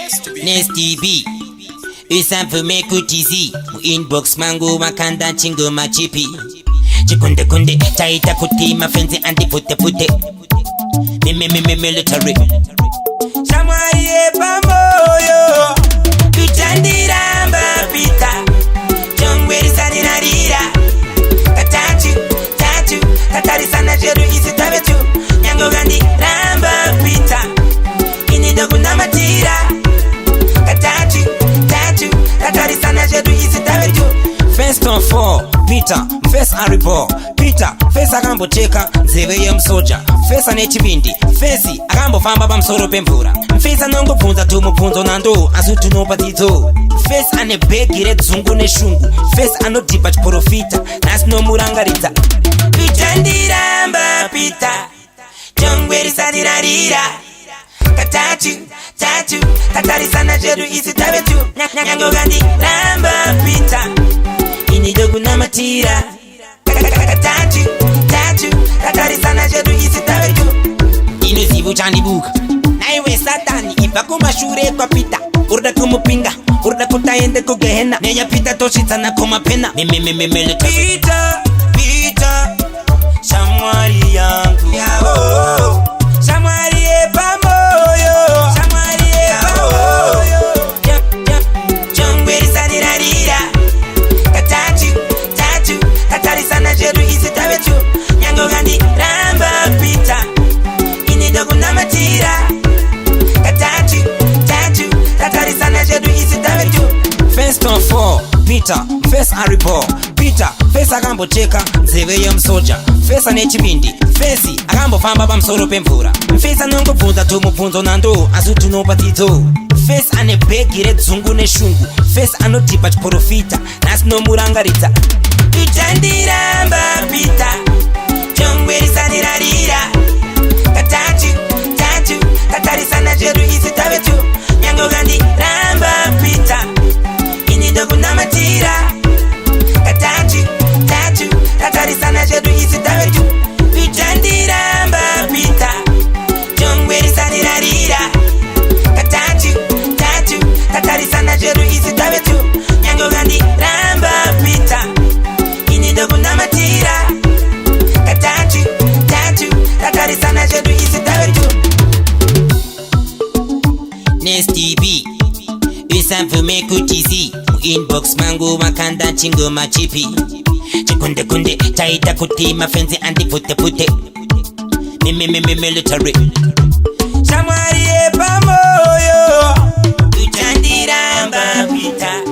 Nasty B usamvume kutizi mu inbox mangu makanda chingo machipi chikunde kunde taita kuti mafenzi andi pute pute military Shamwari pamoyo kuchandiramba pita chongweri saninarira katatu katarisana jeru isi tabetu nyango gandi ramba pita inido kunamatira katatu katarisana jeru isi tabetu First on 4 Peter face aripo Peter face akambo cheka nzeve ye msoja face anechibindi face akambo famba bamsoro pemvura face anongo bvunza tumubvunzo nando azutunopatizo face ane begire dzungu neshungu face anodhipa chiprofita nasi nomurangaridza kuchandiramba Peter chongweri sadirarira katatu katarisana jeru isi tabetu nyango gandi ramba Peter inido kunamatira katatu katarisana jeru isi tabetu inozivu chandibuka naiwe satani ibva kumashure kwa Peter urda kumupinga urda kutaende kugehena neya Peter toshitsana komapena Peter shamwari yangu yao shamwari pamoyo shamwari pamoyo chongweri sadirarira katatu katarisana jeru isi tabetu nyango gandi ramba Peter inido kunamatira katatu katarisana jeru isi tabetu First on 4 Peter face aripo Peter face akambo cheka nzeve ye msoja face anechibindi face akambo famba bamsoro pemvura face anongo bvunza tumubvunzo nando azutunopatizo face ane begire dzungu neshungu face anodhipa chiprofita nasi nomurangaridza kuchandiramba Peter chongweri sadirarira katatu katarisana jeru isi tabetu nyango gandi ramba Peter inido kunamatira katatu katarisana jeru isi tabetu kuchandiramba Peter chongweri sadirarira katatu katarisana jeru isi tabetu nyango gandi ramba Peter inido kunamatira katatu katarisana jeru isi tabetu Nasty B usamvume kutizi mu inbox mangu makanda chingo machipi chikunde kunde taita kuti mafenzi andi pute pute military Shamwari pamoyo kuchandiramba Peter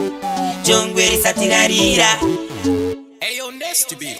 chongweri satirarira Ayo Nasty B